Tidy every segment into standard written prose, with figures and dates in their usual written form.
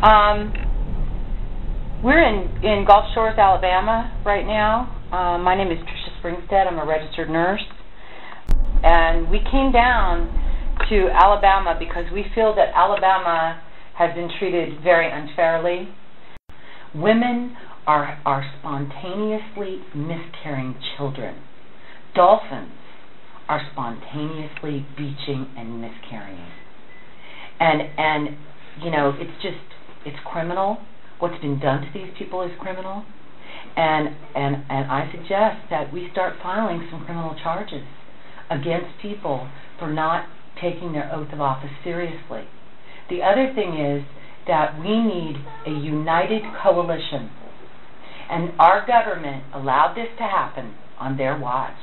Um, we're in Gulf Shores, Alabama right now. My name is Trisha Springstead. I'm a registered nurse. And we came down to Alabama because we feel that Alabama has been treated very unfairly. Women are spontaneously miscarrying children. Dolphins are spontaneously beaching and miscarrying. And you know, it's criminal. What's been done to these people is criminal. And I suggest that we start filing some criminal charges against people for not taking their oath of office seriously. The other thing is that we need a united coalition. And our government allowed this to happen on their watch.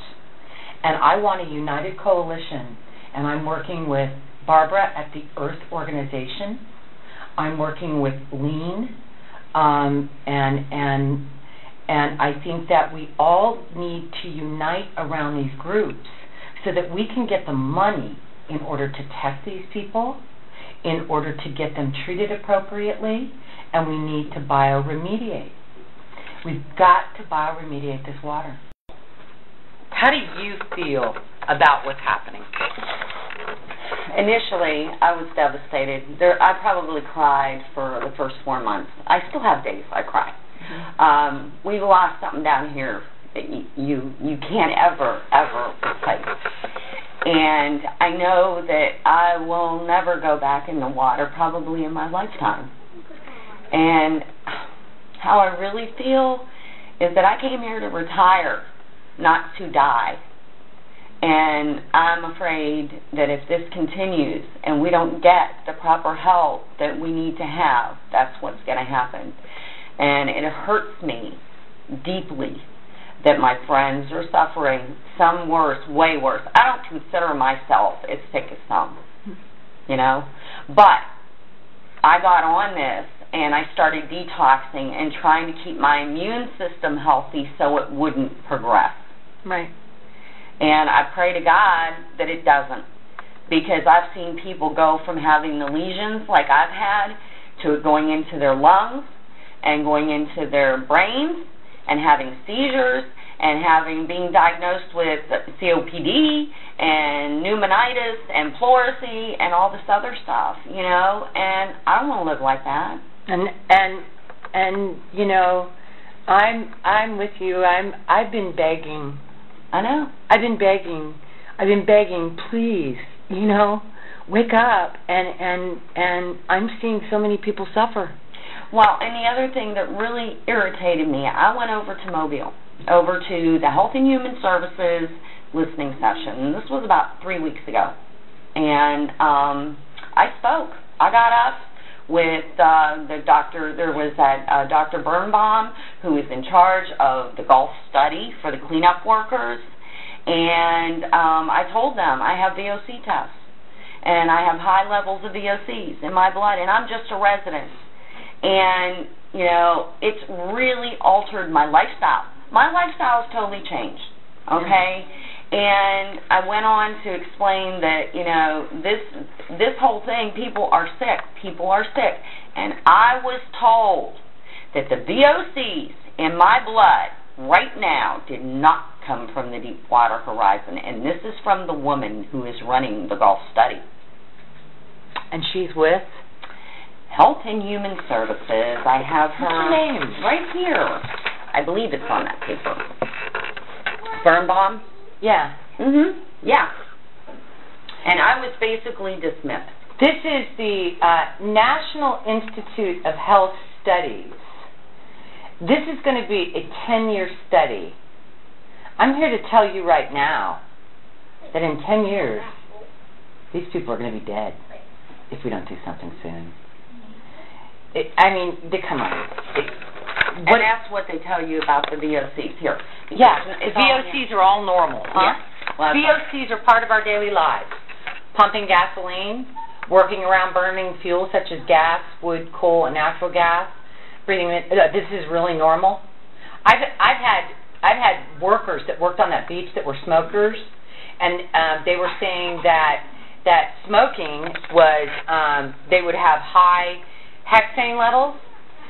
And I want a united coalition. And I'm working with Barbara at the Earth Organization. I'm working with Lean. And I think that we all need to unite around these groups so that we can get the money in order to test these people, in order to get them treated appropriately, and we need to bioremediate. We've got to bioremediate this water. How do you feel about what's happening? Initially, I was devastated. I probably cried for the first 4 months. I still have days I cry. Mm-hmm. We've lost something down here that you can't ever replace. And I know that I will never go back in the water, probably in my lifetime. And how I really feel is that I came here to retire, not to die. And I'm afraid that if this continues and we don't get the proper help that we need to have, that's what's going to happen. And it hurts me deeply that my friends are suffering, some worse, way worse. I don't consider myself as sick as some, you know. But I got on this and I started detoxing and trying to keep my immune system healthy so it wouldn't progress. Right. And I pray to God that it doesn't, because I've seen people go from having the lesions like I've had to it going into their lungs and going into their brains and having seizures and being diagnosed with COPD and pneumonitis and pleurisy and all this other stuff, you know, and I don't want to live like that. And you know, I'm with you. I've been begging. I know. I've been begging, please, you know, wake up, and I'm seeing so many people suffer. Well, and the other thing that really irritated me, I went over to Mobile, over to the Health and Human Services listening session, and this was about 3 weeks ago, and I spoke. I got up with the doctor. There was that Dr. Birnbaum, who is in charge of the Gulf study for the cleanup workers, and I told them I have VOC tests, and I have high levels of VOCs in my blood, and I'm just a resident. And, you know, it's really altered my lifestyle. My lifestyle has totally changed, okay? And I went on to explain that, you know, this whole thing, people are sick. And I was told that the VOCs in my blood right now did not come from the Deepwater Horizon. And this is from the woman who is running the Gulf study. And she's with? Health and Human Services. I have her. What's her name? Right here. I believe it's on that paper. Birnbaum? Yeah. Yeah. And I was basically dismissed. This is the National Institute of Health Studies. This is going to be a 10-year study. I'm here to tell you right now that in 10 years, these people are going to be dead if we don't do something soon. Come on. And that's what they tell you about the VOCs here. Yeah, the VOCs are all normal, huh? Yeah. Well, VOCs are part of our daily lives. Pumping gasoline, working around burning fuels such as gas, wood, coal, and natural gas. Breathing in, this is really normal. I've had workers that worked on that beach that were smokers, and they were saying that smoking was they would have high hexane levels.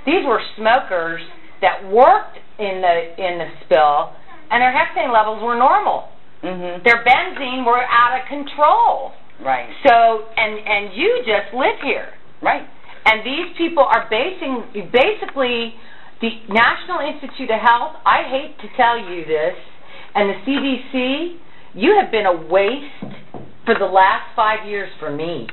These were smokers that worked in the spill, and their hexane levels were normal. Mm-hmm. Their benzene were out of control. Right. So, and you just live here. Right. And these people are basically the National Institute of Health. I hate to tell you this, and the CDC. You have been a waste for the last 5 years for me.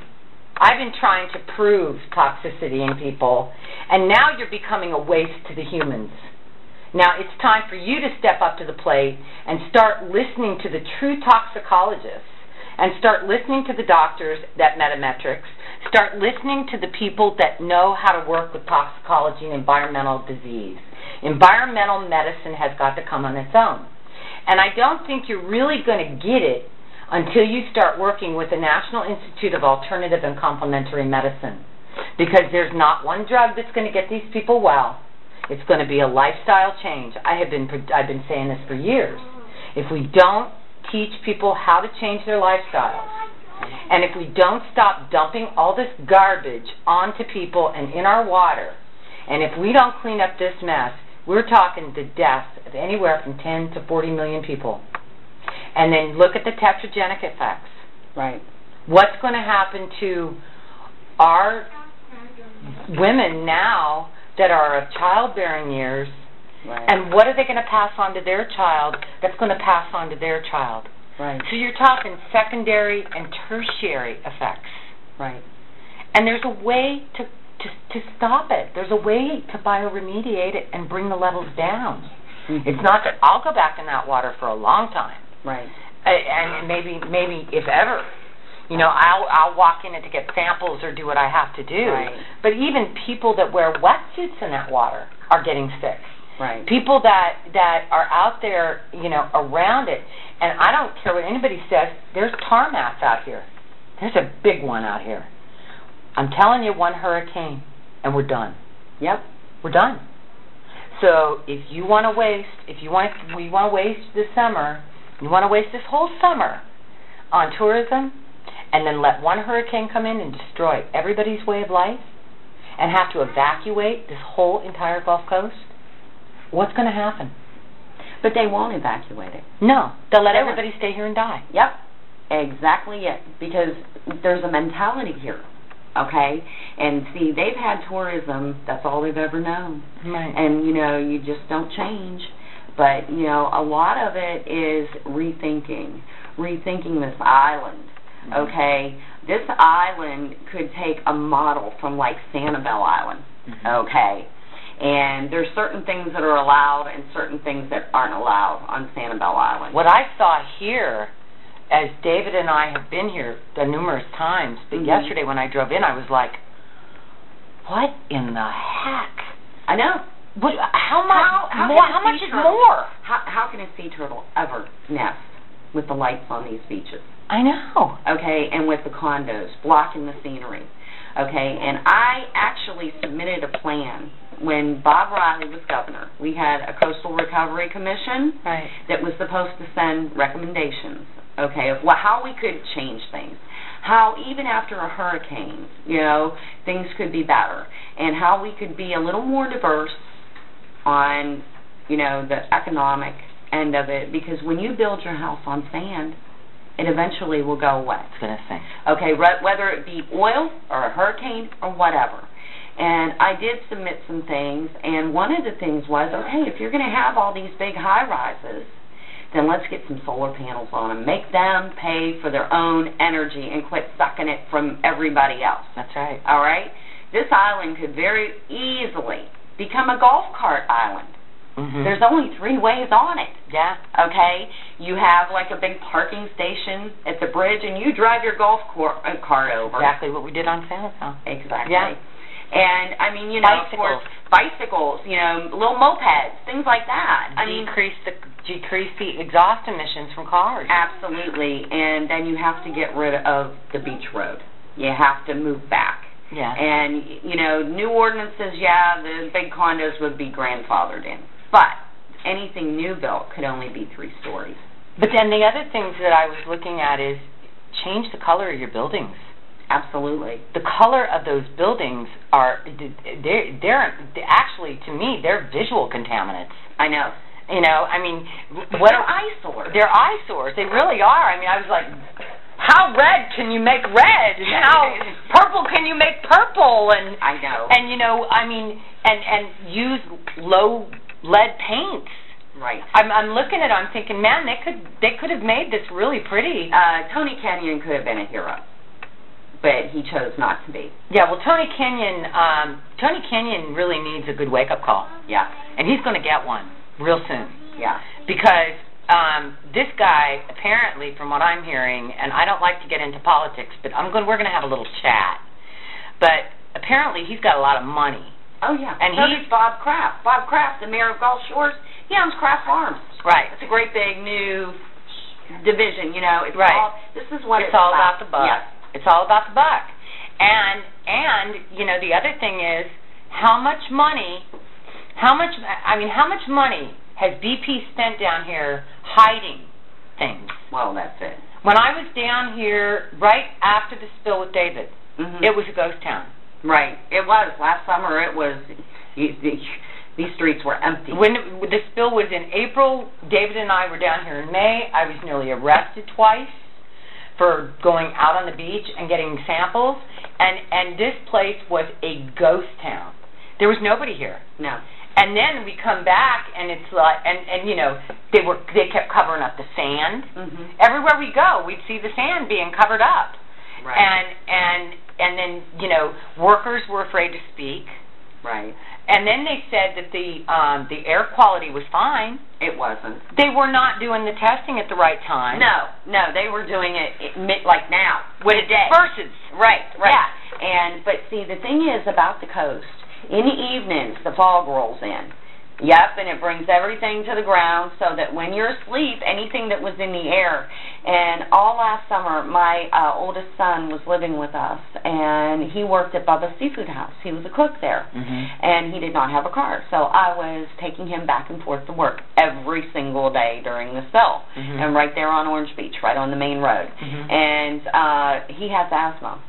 I've been trying to prove toxicity in people, and now you're becoming a waste to the humans. Now it's time for you to step up to the plate and start listening to the true toxicologists, and start listening to the doctors that Metametrics, start listening to the people that know how to work with toxicology and environmental disease. Environmental medicine has got to come on its own. And I don't think you're really going to get it until you start working with the National Institute of Alternative and Complementary Medicine. Because there's not one drug that's going to get these people well. It's going to be a lifestyle change. I've been saying this for years. If we don't teach people how to change their lifestyles, and if we don't stop dumping all this garbage onto people and in our water, and if we don't clean up this mess, we're talking the death of anywhere from 10 to 40 million people. And then look at the tetragenic effects. Right. What's going to happen to our women now that are of childbearing years, right. and what are they going to pass on to their child that's going to pass on to their child? Right. So you're talking secondary and tertiary effects. Right. And there's a way to stop it. There's a way to bioremediate it and bring the levels down. Mm-hmm. It's not that I'll go back in that water for a long time. Right. And maybe if ever. You know, I'll walk in to get samples or do what I have to do. Right. But even people that wear wetsuits in that water are getting sick. Right. People that are out there, you know, around it. And I don't care what anybody says, there's tar mats out here. There's a big one out here. I'm telling you, one hurricane, and we're done. Yep. We're done. So if you want to waste, we want to waste this summer, you want to waste this whole summer on tourism, and then let one hurricane come in and destroy everybody's way of life, and have to evacuate this whole entire Gulf Coast, what's going to happen? But they won't evacuate it. No, they'll let everybody stay here and die. Yep, exactly it. Because there's a mentality here, okay? And see, they've had tourism, that's all they've ever known. Right. And, you know, you just don't change. But, you know, a lot of it is rethinking this island, okay? This island could take a model from, like, Sanibel Island, okay? And there's certain things that are allowed and certain things that aren't allowed on Sanibel Island. What I saw here, as David and I have been here numerous times, but yesterday when I drove in, I was like, what in the heck? I know. How much is more? How can a sea turtle ever nest with the lights on these beaches? I know. Okay, and with the condos blocking the scenery. Okay, and I actually submitted a plan when Bob Riley was governor. We had a Coastal Recovery Commission that was supposed to send recommendations, okay, of how we could change things, how even after a hurricane, you know, things could be better, and how we could be a little more diverse on, you know, the economic end of it, because when you build your house on sand, it eventually will go away. I was going to say. Okay, whether it be oil or a hurricane or whatever. And I did submit some things, and one of the things was, okay, if you're going to have all these big high-rises, then let's get some solar panels on them. Make them pay for their own energy and quit sucking it from everybody else. That's right. All right? This island could very easily become a golf cart island. There's only 3 ways on it. Yeah. Okay? You have like a big parking station at the bridge, and you drive your golf cart over. Exactly what we did on Sanibel. Exactly. Yeah. And, I mean, you know, of course, bicycles, you know, little mopeds, things like that. Decrease the exhaust emissions from cars. Absolutely. And then you have to get rid of the beach road. You have to move back. Yeah. And, you know, new ordinances, yeah, the big condos would be grandfathered in. But anything new built could only be 3 stories. But then the other things that I was looking at is change the color of your buildings. Absolutely. The color of those buildings they're actually, to me, they're visual contaminants. I know. You know, I mean, they're eyesores. They're eyesores. They really are. I mean, I was like, how red can you make red? And how purple can you make purple? And I know. And you know, I mean, and use low lead paints. Right. I'm looking at it. I'm thinking, man, they could have made this really pretty. Tony Kenyon could have been a hero, but he chose not to be. Yeah. Well, Tony Kenyon really needs a good wake-up call. Yeah. And he's going to get one real soon. Yeah. Because this guy, apparently, from what I'm hearing, and I don't like to get into politics, but we're going to have a little chat. But apparently, he's got a lot of money. Oh yeah. And he's Bob Kraft. Bob Kraft, the mayor of Gulf Shores. He owns Kraft Farms. Right. It's a great big new division. You know. It's right. This is what it's all about the buck. Yes. It's all about the buck. And you know, the other thing is how much money has BP spent down here hiding things? Well, that's it. When I was down here right after the spill with David, it was a ghost town. Right. It was. Last summer it was, these streets were empty. When the spill was in April, David and I were down here in May. I was nearly arrested twice for going out on the beach and getting samples. And this place was a ghost town. There was nobody here. No. And then we come back, and it's like, and you know, they kept covering up the sand. Everywhere we go, we'd see the sand being covered up. Right. And then, you know, workers were afraid to speak. Right. And then they said that the air quality was fine. It wasn't. They were not doing the testing at the right time. No, they were doing it like now, with today. Versus. Right. Yeah. But see, the thing is about the coast, in the evenings, the fog rolls in. Yep, and it brings everything to the ground so that when you're asleep, anything that was in the air. And all last summer, my oldest son was living with us, and he worked at Bubba's Seafood House. He was a cook there, and he did not have a car. So I was taking him back and forth to work every single day during the spill, and right there on Orange Beach, right on the main road. And he has asthma,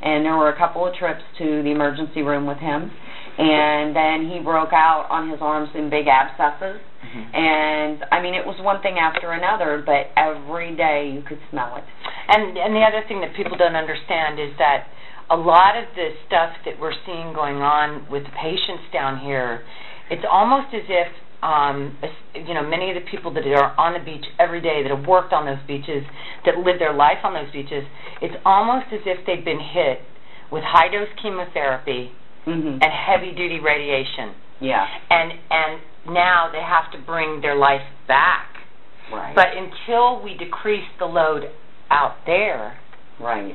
and there were a couple of trips to the emergency room with him. And then he broke out on his arms in big abscesses. And, I mean, it was one thing after another, but every day you could smell it. And the other thing that people don't understand is that a lot of the stuff that we're seeing going on with the patients down here, it's almost as if, you know, many of the people that are on the beach every day, that have worked on those beaches, that live their life on those beaches, it's almost as if they've been hit with high-dose chemotherapy and heavy-duty radiation. Yeah. And now they have to bring their life back. Right. But until we decrease the load out there, right,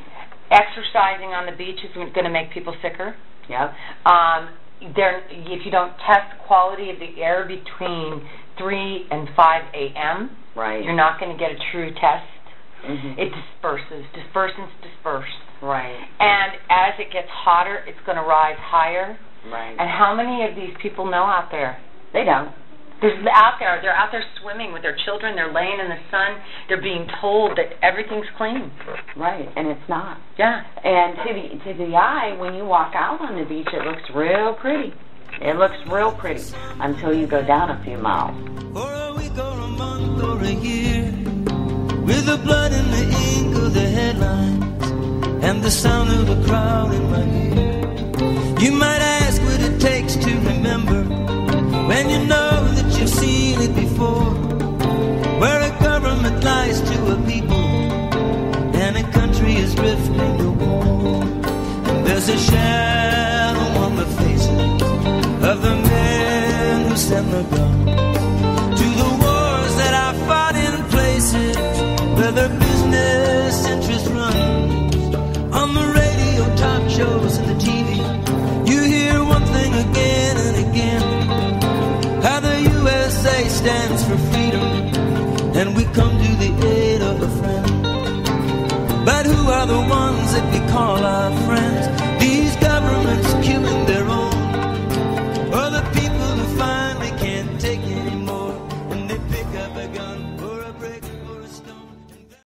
exercising on the beach is going to make people sicker. Yep. If you don't test the quality of the air between 3 and 5 a.m., right, you're not going to get a true test. It disperses. Dispersants disperse. Right. And as it gets hotter, it's going to rise higher. Right. And how many of these people know out there? They don't. They're out there swimming with their children. They're laying in the sun. They're being told that everything's clean. Right, and it's not. Yeah. And to the eye, when you walk out on the beach, it looks real pretty. It looks real pretty until you go down a few miles. For a week or a month or a year, with the blood in the ink of the headlines and the sound of the crowd in my ear, you might ask what it takes to remember when you know that you've seen it before, where a government lies to a people and a country is drifting to war. And there's a shadow on the faces of the men who sent the guns to the wars that I fought in places where their business interest runs. On the radio, talk shows, and the TV, you hear one thing again and again, how the USA stands for freedom, and we come to the aid of a friend. But who are the ones that we call our friends?